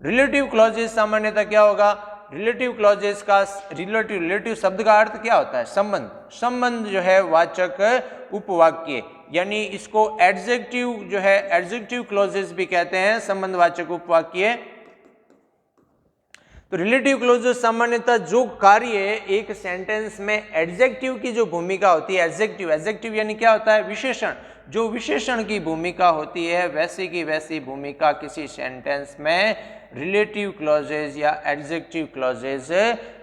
रिलेटिव क्लॉजेज सामान्यतः क्या होगा? रिलेटिव क्लॉजेज का रिलेटिव शब्द का अर्थ क्या होता है? संबंध। संबंध जो है वाचक उपवाक्य, यानी इसको एडजेक्टिव जो है एडजेक्टिव क्लॉजेस भी कहते हैं, संबंधवाचक उपवाक्य। तो रिलेटिव क्लॉजेस सामान्यतः जो कार्य एक सेंटेंस में एडजेक्टिव की जो भूमिका होती है, एडजेक्टिव यानी क्या होता है? विशेषण। जो विशेषण की भूमिका होती है वैसी की वैसी भूमिका किसी सेंटेंस में रिलेटिव क्लॉजेज या एडजेक्टिव क्लॉजेज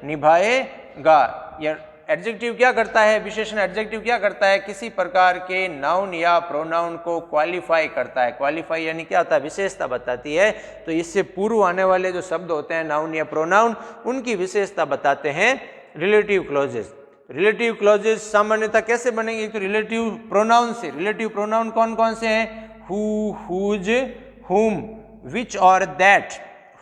निभाएगा। या एडजेक्टिव क्या करता है? विशेषण एडजेक्टिव क्या करता है? किसी प्रकार के नाउन या प्रोनाउन को क्वालिफाई करता है। क्वालिफाई यानी क्या होता है? विशेषता बताती है। तो इससे पूर्व आने वाले जो शब्द होते हैं नाउन या प्रोनाउन, उनकी विशेषता बताते हैं रिलेटिव क्लॉजेज। रिलेटिव क्लॉजेज सामान्यतः कैसे बनेंगे? तो रिलेटिव प्रोनाउन से। रिलेटिव प्रोनाउन कौन कौन से हैं? हु, हुज, हुम, विच और दैट।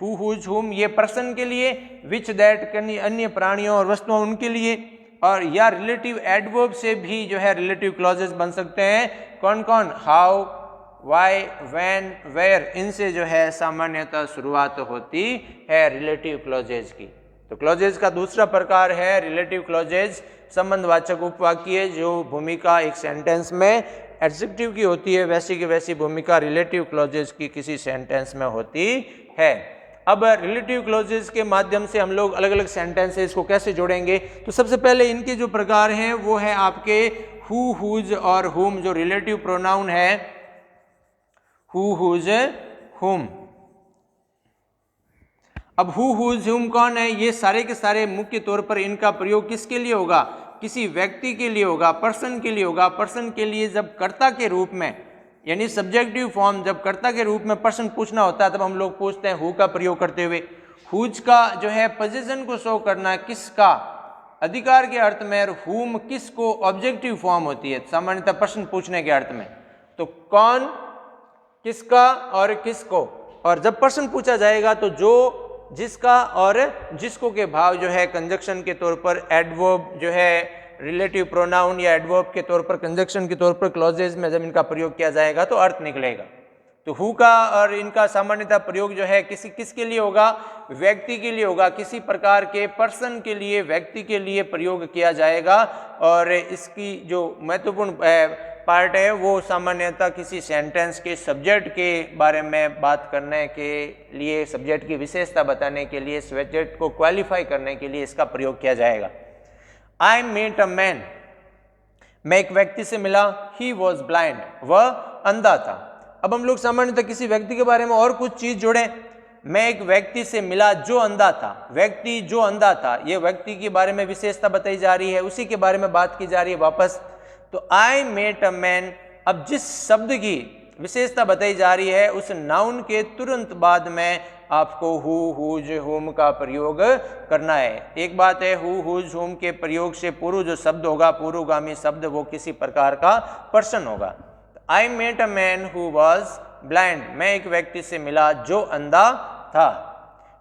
हु, हुज, हुम ये पर्सन के लिए, विच, दैट अन्य प्राणियों और वस्तुओं उनके लिए, और या रिलेटिव एडवर्ब से भी जो है रिलेटिव क्लॉजेस बन सकते हैं। कौन कौन? हाउ, वाई, व्हेन, वेयर, इनसे जो है सामान्यतः शुरुआत होती है रिलेटिव क्लॉजेज की। तो क्लॉजेज का दूसरा प्रकार है रिलेटिव क्लॉजेज, संबंधवाचक उपवाक्य। जो भूमिका एक सेंटेंस में एडजेक्टिव की होती है वैसी की वैसी भूमिका रिलेटिव क्लॉजेज की किसी सेंटेंस में होती है। अब रिलेटिव क्लॉजेज के माध्यम से हम लोग अलग अलग सेंटेंसेस को कैसे जोड़ेंगे? तो सबसे पहले इनके जो प्रकार हैं वो है आपके हु, हुज और हुम। जो रिलेटिव प्रोनाउन है हु, हुज, हुम। अब हु, हुज, हुम कौन है? ये सारे के सारे मुख्य तौर पर इनका प्रयोग किसके लिए होगा? किसी व्यक्ति के लिए होगा, पर्सन के लिए होगा। पर्सन के लिए जब कर्ता के रूप में, यानी सब्जेक्टिव फॉर्म, जब कर्ता के रूप में पर्सन पूछना होता है तब हम लोग पूछते हैं हु का प्रयोग करते हुए। हुज का जो है पोजीशन को शो करना, किसका, अधिकार के अर्थ में, और हुम किसको ऑब्जेक्टिव फॉर्म होती है सामान्यतः प्रश्न पूछने के अर्थ में। तो कौन, किसका और किसको। और जब प्रश्न पूछा जाएगा तो जो, जिसका और जिसको के भाव जो है कंजक्शन के तौर पर एडवर्ब जो है रिलेटिव प्रोनाउन या एडवर्ब के तौर पर कंजक्शन के तौर पर क्लॉजेज में जब इनका प्रयोग किया जाएगा तो अर्थ निकलेगा। तो हु का और इनका सामान्यतः प्रयोग जो है किसके लिए होगा? व्यक्ति के लिए होगा। किसी प्रकार के पर्सन के लिए, व्यक्ति के लिए प्रयोग किया जाएगा। और इसकी जो महत्वपूर्ण पार्ट है वो सामान्यतः किसी सेंटेंस के सब्जेक्ट के बारे में बात करने के लिए, सब्जेक्ट की विशेषता बताने के लिए, सब्जेक्ट को क्वालिफाई करने के लिए इसका प्रयोग किया जाएगा। आई मेट अ मैन, मैं एक व्यक्ति से मिला, ही वॉज ब्लाइंड, वह अंधा था। अब हम लोग सामान्यतः किसी व्यक्ति के बारे में और कुछ चीज जोड़ें, मैं एक व्यक्ति से मिला जो अंधा था, व्यक्ति जो अंधा था, ये व्यक्ति के बारे में विशेषता बताई जा रही है, उसी के बारे में बात की जा रही है वापस। तो आई मेट अ मैन, अब जिस शब्द की विशेषता बताई जा रही है उस नाउन के तुरंत बाद में आपको हु, हुज, हुम का प्रयोग करना है। एक बात है, हु, हुज, हुम के प्रयोग से पूर्व जो शब्द होगा, पूर्वगामी शब्द, वो किसी प्रकार का पर्सन होगा। I met a man who was blind, मैं एक व्यक्ति से मिला जो अंधा था।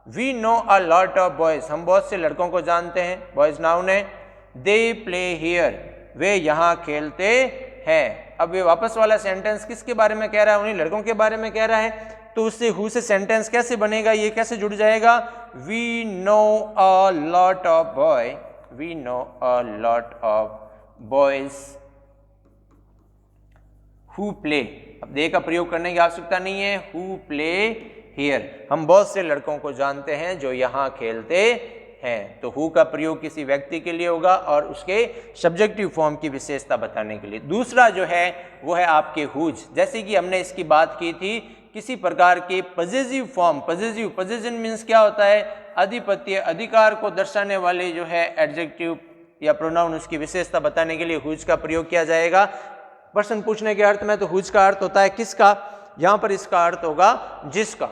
We know a lot of boys, हम बहुत से लड़कों को जानते हैं, बॉयज नाउन है। दे प्ले हियर, वे यहाँ खेलते हैं। अब ये वापस वाला सेंटेंस किसके बारे में कह रहा है? उन्हीं लड़कों के बारे में कह रहा है। तो उससे हु से सेंटेंस कैसे बनेगा, ये कैसे जुड़ जाएगा? We know a lot of boy, we know a lot of boys who play. अब दे का प्रयोग करने की आवश्यकता नहीं है, हु प्ले हियर, हम बहुत से लड़कों को जानते हैं जो यहाँ खेलते हैं। तो हु का प्रयोग किसी व्यक्ति के लिए होगा और उसके सब्जेक्टिव फॉर्म की विशेषता बताने के लिए। दूसरा जो है वो है आपके हुज, जैसे कि हमने इसकी बात की थी, किसी प्रकार के पजेसिव फॉर्म, पजेशन मीन्स क्या होता है? आधिपत्य, अधिकार को दर्शाने वाले जो है एडजेक्टिव या प्रोनाउन, उसकी विशेषता बताने के लिए हुज का प्रयोग किया जाएगा। प्रश्न पूछने के अर्थ में तो हुज का अर्थ होता है किसका, यहाँ पर इसका अर्थ होगा जिसका।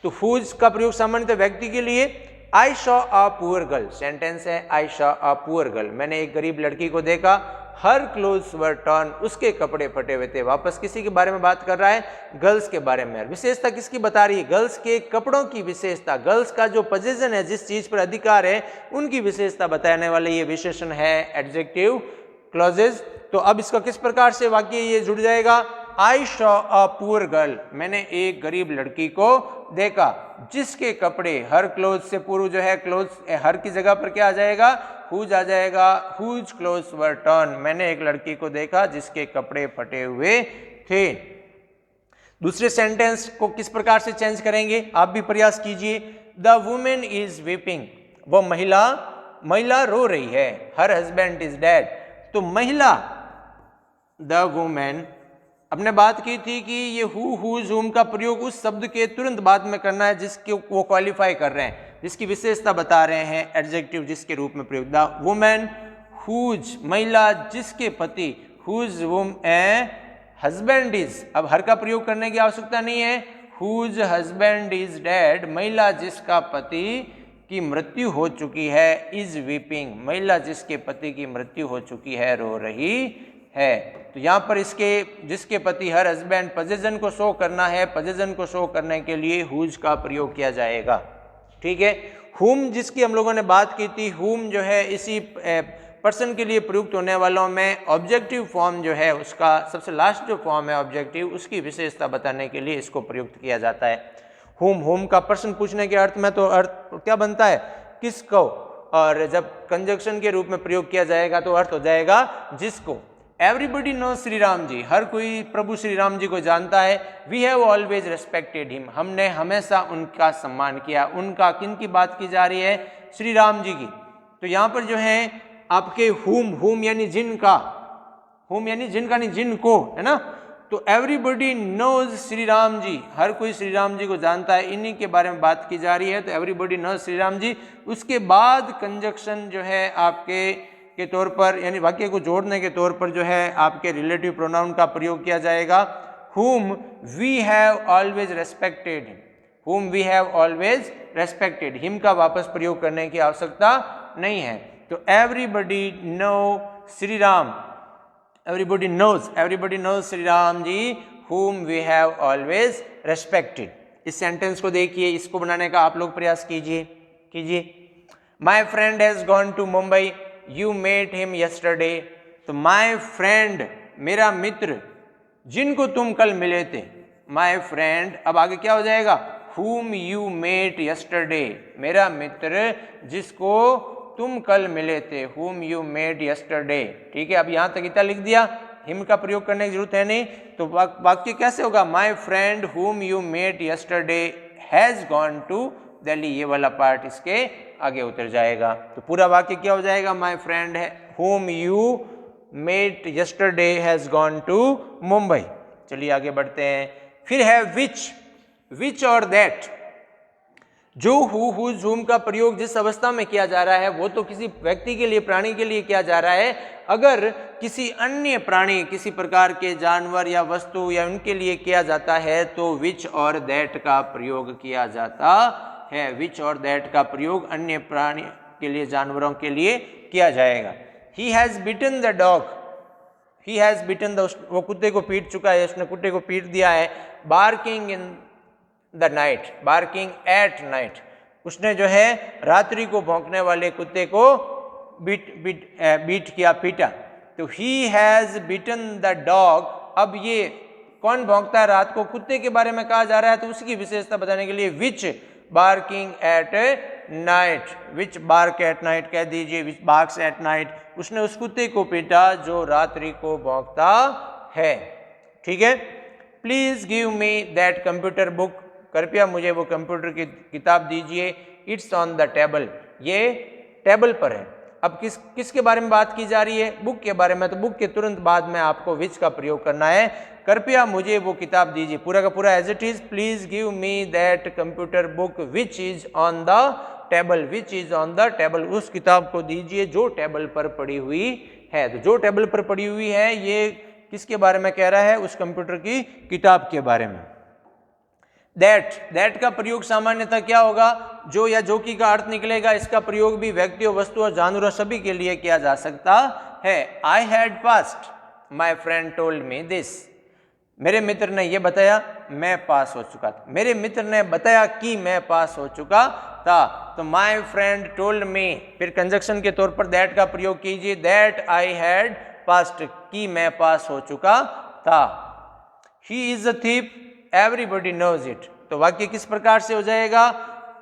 तो हुज का प्रयोग सामान्यतः व्यक्ति के लिए। I saw a poor girl, sentence है I saw a poor girl, मैंने एक गरीब लड़की को देखा। हर क्लोथ्स वर टर्न, उसके कपड़े फटे हुए थे। वापस किसी के बारे में बात कर रहा है? गर्ल्स के बारे में। विशेषता किसकी बता रही है? गर्ल्स के कपड़ों की विशेषता, गर्ल्स का जो पोजीशन है, जिस चीज पर अधिकार है, उनकी विशेषता बताने वाले ये विशेषण है एडजेक्टिव क्लॉजेज। तो अब इसका किस प्रकार से वाक्य ये जुड़ जाएगा? आई शॉ अ पुअर गर्ल, मैंने एक गरीब लड़की को देखा जिसके कपड़े, हर क्लोथ से पूर्व जो है क्लोथ, हर की जगह पर क्या आ जाएगा? हुज आ जाएगा। हुज क्लोथ्स वर टर्न, मैंने एक लड़की को देखा जिसके कपड़े फटे हुए थे। दूसरे सेंटेंस को किस प्रकार से चेंज करेंगे, आप भी प्रयास कीजिए। द वुमेन इज वीपिंग, वो महिला रो रही है। हर हस्बैंड इज डेड, तो महिला, द वुमेन, हमने बात की थी कि ये हु, हुज, हुम का प्रयोग उस शब्द के तुरंत बाद में करना है जिसके वो क्वालिफाई कर रहे हैं, जिसकी विशेषता बता रहे हैं, एडजेक्टिव जिसके रूप में प्रयोग। द वुमेन हुज, महिला जिसके पति, whose woman a husband is, अब हर का प्रयोग करने की आवश्यकता नहीं है। हुज हस्बैंड इज डेड, महिला जिसका पति की मृत्यु हो चुकी है। इज वीपिंग, महिला जिसके पति की मृत्यु हो चुकी है, रो रही है। तो यहाँ पर इसके जिसके पति, हर हस्बैंड, पोजीशन को शो करना है, पोजीशन को शो करने के लिए हुज का प्रयोग किया जाएगा। ठीक है। हुम जिसकी हम लोगों ने बात की थी, हुम जो है इसी पर्सन के लिए प्रयुक्त होने वालों में ऑब्जेक्टिव फॉर्म जो है, उसका सबसे लास्ट जो फॉर्म है ऑब्जेक्टिव, उसकी विशेषता बताने के लिए इसको प्रयुक्त किया जाता है। हुम का प्रश्न पूछने के अर्थ में तो अर्थ क्या बनता है? किसको, और जब कंजक्शन के रूप में प्रयोग किया जाएगा तो अर्थ हो जाएगा जिसको। एवरीबडी नो श्री राम जी, हर कोई प्रभु श्री राम जी को जानता है। We have always respected him, हमने हमेशा उनका सम्मान किया। उनका किन की बात की जा रही है? श्री राम जी की। तो यहाँ पर जो है आपके हुम यानी जिनका, हुम यानी जिनका नहीं, जिनको, है ना। तो एवरीबडी नोज श्री राम जी, हर कोई श्री राम जी को जानता है, इन्हीं के बारे में बात की जा रही है। तो एवरीबडी नोज श्री राम जी, उसके बाद कंजक्शन जो है आपके के तौर पर, यानी वाक्य को जोड़ने के तौर पर जो है आपके रिलेटिव प्रोनाउन का प्रयोग किया जाएगा। whom we have always respected him, whom we have always respected him का वापस प्रयोग करने की आवश्यकता नहीं है। तो everybody know Shri Ram, everybody knows Shri Ram ji, whom we have always respected। इस सेंटेंस को देखिए, इसको बनाने का आप लोग प्रयास कीजिए। My friend has gone to Mumbai, you met him yesterday। तो my friend, मेरा मित्र, जिनको तुम कल मिले थे। my friend, अब आगे क्या हो जाएगा? whom you met yesterday, मेरा मित्र जिसको तुम कल मिले थे, whom you met yesterday। ठीक है, अब यहां तक इतना लिख दिया। हिम का प्रयोग करने की जरूरत है नहीं, तो वाक्य कैसे होगा? My friend whom you met yesterday has gone to Delhi, ये वाला पार्ट इसके आगे उतर जाएगा। तो पूरा वाक्य क्या हो जाएगा? My friend whom you met yesterday has gone to Mumbai. चलिए आगे बढ़ते हैं। फिर है विच और दैट। जो हु हुज हुम का प्रयोग जिस अवस्था में किया जा रहा है वो तो किसी व्यक्ति के लिए, प्राणी के लिए किया जा रहा है। अगर किसी अन्य प्राणी, किसी प्रकार के जानवर या वस्तु या उनके लिए किया जाता है तो विच और दैट का प्रयोग किया जाता है। विच और दैट का प्रयोग अन्य प्राणी के लिए, जानवरों के लिए किया जाएगा। He has bitten the dog, he has bitten the, वो कुत्ते को पीट चुका है, उसने कुत्ते को पीट दिया है। Barking in the night, barking at night, उसने जो है रात्रि को भौंकने वाले कुत्ते को बीट किया, पीटा। तो he has bitten the dog. अब ये कौन भौंकता है रात को? कुत्ते के बारे में कहा जा रहा है, तो उसकी विशेषता बताने के लिए which barking at night, which bark at night कह दीजिए, विच बार्क्स एट नाइट। उसने उस कुत्ते को पीटा जो रात्रि को भौंकता है। ठीक है। Please give me that computer book, कृपया मुझे वो कंप्यूटर की किताब दीजिए। इट्स ऑन द टेबल, ये टेबल पर है। अब किसके बारे में बात की जा रही है? बुक के बारे में। तो बुक के तुरंत बाद में आपको विच का प्रयोग करना है। कृपया मुझे वो किताब दीजिए, पूरा का पूरा as it is. Please give me that computer book which is on the table, which is on the table, उस किताब को दीजिए जो टेबल पर पड़ी हुई है। तो जो टेबल पर पड़ी हुई है ये किसके बारे में कह रहा है? उस कंप्यूटर की किताब के बारे में। दैट का प्रयोग सामान्यतः क्या होगा? जो या जो की का अर्थ निकलेगा, इसका प्रयोग भी व्यक्तियों, वस्तु और जानवरों सभी के लिए किया जा सकता है। I had passed, my friend told me this, मेरे मित्र ने यह बताया, मैं पास हो चुका था। मेरे मित्र ने बताया कि मैं पास हो चुका था। तो माई फ्रेंड टोल्ड मी, फिर कंजक्शन के तौर पर दैट का प्रयोग कीजिए। दैट आई हैड पास्ड, कि मैं पास हो चुका था। He is a thief, everybody knows it. तो वाक्य किस प्रकार से हो जाएगा?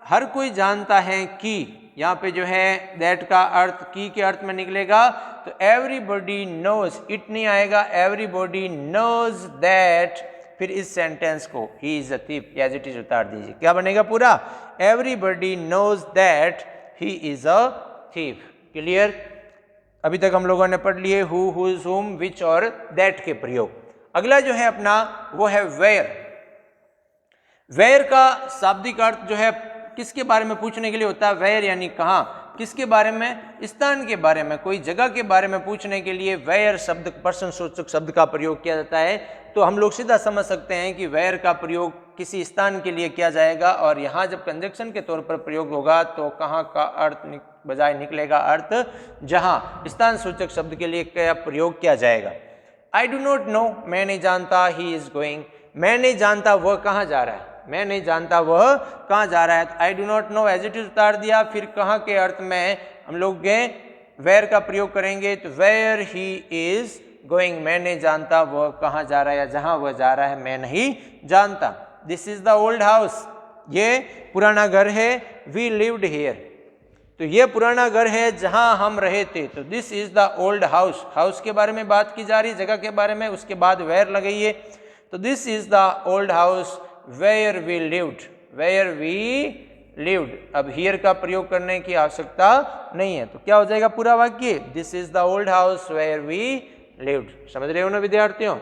हर कोई जानता है कि, यहाँ पे जो है दैट का अर्थ की के अर्थ में निकलेगा। तो एवरीबॉडी नोज इट नहीं आएगा, एवरीबॉडी नोज दैट। फिर इस सेंटेंस को he is a thief as it is उतार दीजिए, क्या बनेगा पूरा? Everybody knows that he is a thief. Clear? अभी तक हम लोगों ने पढ़ लिए हु, हुज, हुम, विच और दैट के प्रयोग। अगला जो है अपना वो है वेयर। वेयर का शाब्दिक अर्थ जो है किसके बारे में पूछने के लिए होता है? वेयर यानी कहाँ, किसके बारे में? स्थान के बारे में, कोई जगह के बारे में पूछने के लिए वेयर शब्द, प्रश्न सूचक शब्द का प्रयोग किया जाता है। तो हम लोग सीधा समझ सकते हैं कि वेयर का प्रयोग किसी स्थान के लिए किया जाएगा, और यहाँ जब कंजक्शन के तौर पर प्रयोग होगा तो कहाँ का अर्थ बजाय निकलेगा अर्थ जहाँ, स्थान सूचक शब्द के लिए क्या प्रयोग किया जाएगा। आई डू नॉट नो, मैं नहीं जानता। ही इज गोइंग, मैं नहीं जानता वह कहाँ जा रहा है, मैं नहीं जानता वह कहाँ जा रहा है। I do not know as it is उतार दिया। फिर कहाँ के अर्थ में हम लोग वेयर का प्रयोग करेंगे। तो वेयर ही इज गोइंग, मैं नहीं जानता वह कहाँ जा रहा है, या जहाँ वह जा रहा है मैं नहीं जानता। This is the old house, ये पुराना घर है। वी लिव्ड हियर, तो ये पुराना घर है जहाँ हम रहे थे। तो this is the old house, house के बारे में बात की जा रही है, जगह के बारे में, उसके बाद वेयर लगाइए। तो this is the old house where we lived, where we lived. अब हियर का प्रयोग करने की आवश्यकता नहीं है। तो क्या हो जाएगा पूरा वाक्य? This is the old house where we lived. समझ रहे हो ना विद्यार्थियों?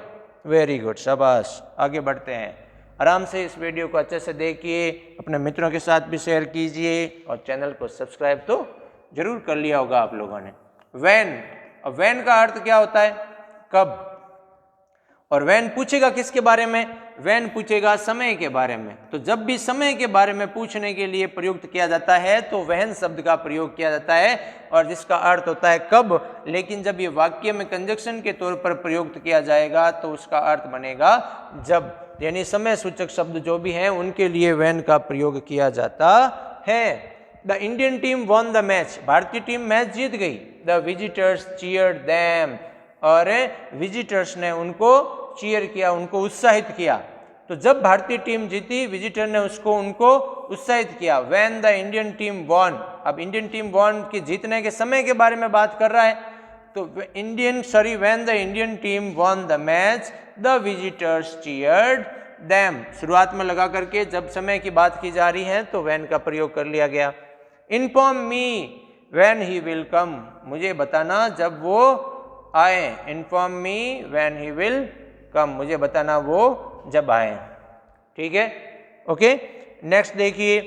वेरी गुड, शाबाश। आगे बढ़ते हैं। आराम से इस वीडियो को अच्छे से देखिए, अपने मित्रों के साथ भी शेयर कीजिए, और चैनल को सब्सक्राइब तो जरूर कर लिया होगा आप लोगों ने। व्हेन, अब व्हेन का अर्थ क्या होता है? कब। और व्हेन पूछेगा किसके बारे में? व्हेन पूछेगा समय के बारे में। तो जब भी समय के बारे में पूछने के लिए प्रयुक्त किया जाता है तो व्हेन शब्द का प्रयोग किया जाता है, और जिसका अर्थ होता है कब। लेकिन जब ये वाक्य में कंजक्शन के तौर पर प्रयुक्त किया जाएगा तो उसका अर्थ बनेगा जब, यानी समय सूचक शब्द जो भी हैं उनके लिए व्हेन का प्रयोग किया जाता है। The Indian team won the match, भारतीय टीम मैच जीत गई। द विजिटर्स चीयर्ड देम, और विजिटर्स ने उनको चीयर किया, उनको उत्साहित किया। तो जब भारतीय टीम जीती, विजिटर ने उनको उत्साहित किया। When the Indian team von, अब इंडियन टीम वॉन के जीतने के समय के बारे में बात कर रहा है। तो when the Indian team won the match the visitors cheered them. शुरुआत में लगा करके जब समय की बात की जा रही है तो व्हेन का प्रयोग कर लिया गया। Inform me when he will come, मुझे बताना जब वो आए। Inform me when he will come, मुझे बताना वो जब आए। ठीक है, ओके। नेक्स्ट देखिए,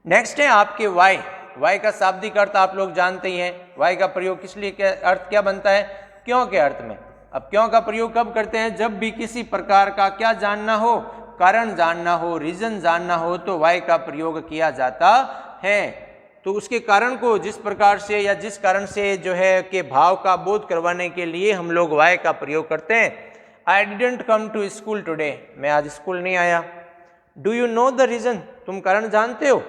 नेक्स्ट है आपके वाई। वाई का शाब्दिक अर्थ आप लोग जानते ही हैं। वाई का प्रयोग किस लिए, क्या अर्थ क्या बनता है? क्यों के अर्थ में। अब क्यों का प्रयोग कब करते हैं? जब भी किसी प्रकार का क्या जानना हो, कारण जानना हो, रीजन जानना हो, तो वाई का प्रयोग किया जाता है। तो उसके कारण को जिस प्रकार से या जिस कारण से जो है कि भाव का बोध करवाने के लिए हम लोग वाई का प्रयोग करते हैं। I didn't come to school today, मैं आज स्कूल नहीं आया। Do you know the reason, तुम कारण जानते हो,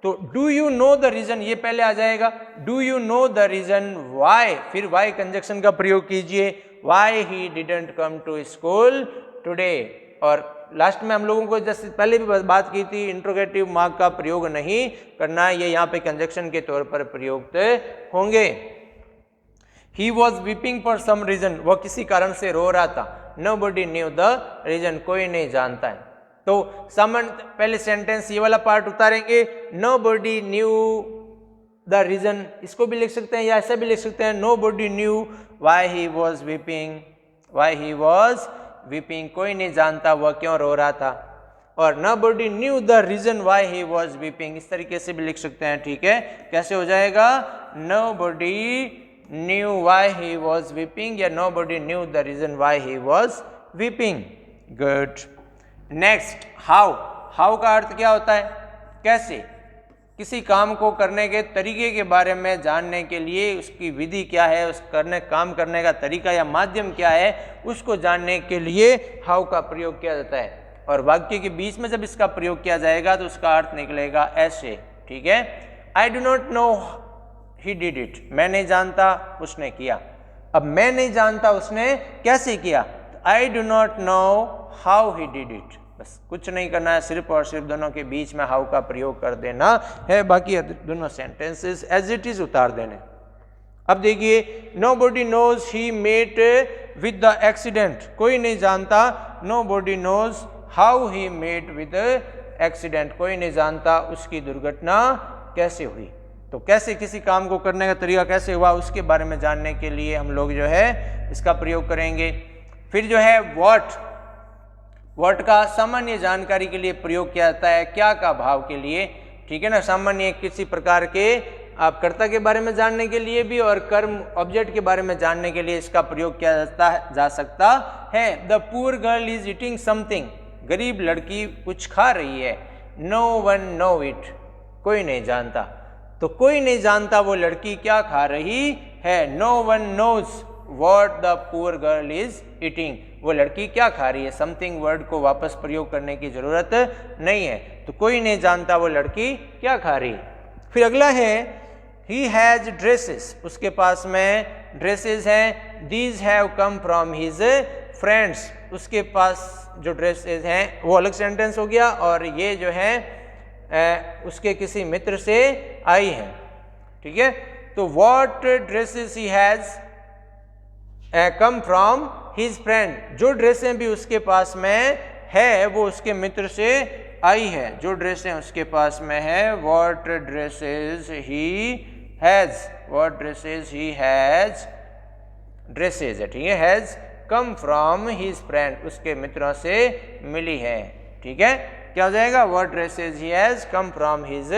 तो do you know the reason ये पहले आ जाएगा। Do you know the reason why, फिर वाई कंजक्शन का प्रयोग कीजिए। Why he didn't come to school today. और लास्ट में हम लोगों को जैसे पहले भी बात की थी, इंट्रोगेटिव मार्क का प्रयोग नहीं करना है, ये यहाँ पे कंजक्शन के तौर पर प्रयुक्त होंगे। He was weeping for some reason, वह किसी कारण से रो रहा था। नोबडी न्यू द रीजन, कोई नहीं जानता है। तो समन पहले सेंटेंस ये वाला पार्ट उतारेंगे, नोबडी न्यू द रीजन, इसको भी लिख सकते हैं या ऐसा भी लिख सकते हैं, nobody knew why he was weeping, why he was weeping, कोई नहीं जानता वह क्यों रो रहा था। और nobody knew the reason why he was weeping, इस तरीके से भी लिख सकते हैं। ठीक है, कैसे हो जाएगा? Nobody knew why he was weeping या nobody knew the reason why he was weeping. Good. Next, how. How का अर्थ क्या होता है? कैसे। किसी काम को करने के तरीके के बारे में जानने के लिए, उसकी विधि क्या है, उस काम करने का तरीका या माध्यम क्या है, उसको जानने के लिए हाउ का प्रयोग किया जाता है। और वाक्य के बीच में जब इसका प्रयोग किया जाएगा तो उसका अर्थ निकलेगा ऐसे। ठीक है, I do not no he did it, मैं नहीं जानता उसने किया। अब मैं नहीं जानता उसने कैसे किया, आई do not know how he did it. बस कुछ नहीं करना है, सिर्फ और सिर्फ दोनों के बीच में हाउ का प्रयोग कर देना है, बाकी दोनों सेंटेंसेस एज इट इज उतार देने। अब देखिए, nobody knows he met with the accident, कोई नहीं जानता। Nobody knows how he met with accident, कोई नहीं जानता उसकी दुर्घटना कैसे हुई। तो कैसे किसी काम को करने का तरीका कैसे हुआ, उसके बारे में जानने के लिए हम लोग जो है इसका प्रयोग करेंगे। फिर जो है व्हाट का सामान्य जानकारी के लिए प्रयोग किया जाता है, क्या का भाव के लिए। ठीक है ना, सामान्य किसी प्रकार के आप कर्ता के बारे में जानने के लिए भी और कर्म ऑब्जेक्ट के बारे में जानने के लिए इसका प्रयोग किया जा सकता है। The poor girl is eating something, गरीब लड़की कुछ खा रही है। नो वन नो इट, कोई नहीं जानता। तो कोई नहीं जानता वो लड़की क्या खा रही है। No one knows what the poor girl is eating, वो लड़की क्या खा रही है। समथिंग वर्ड को वापस प्रयोग करने की जरूरत नहीं है। तो कोई नहीं जानता वो लड़की क्या खा रही है। फिर अगला है ही हैज ड्रेसेस, उसके पास में ड्रेसेस हैं। These have come from his friends, उसके पास जो ड्रेसेस हैं वो अलग सेंटेंस हो गया, और ये जो है उसके किसी मित्र से आई है। ठीक है, तो what dresses he has come from his friend, जो ड्रेसें भी उसके पास में है वो उसके मित्र से आई है। जो ड्रेसें उसके पास में है, what dresses he has, what dresses he has, dresses है। ठीक है, has come from his friend, उसके मित्रों से मिली है। ठीक है, क्या हो जाएगा? What dresses he has come from his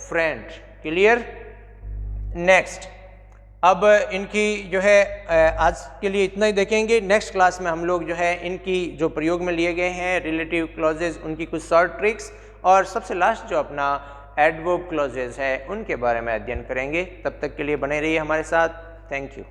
friend. Clear. Next, अब इनकी जो है आज के लिए इतना ही देखेंगे। नेक्स्ट क्लास में हम लोग जो है इनकी जो प्रयोग में लिए गए हैं रिलेटिव क्लॉजेज, उनकी कुछ शॉर्ट ट्रिक्स, और सबसे लास्ट जो अपना एडवर्ब क्लॉजेज है उनके बारे में अध्ययन करेंगे। तब तक के लिए बने रहिए हमारे साथ। Thank you.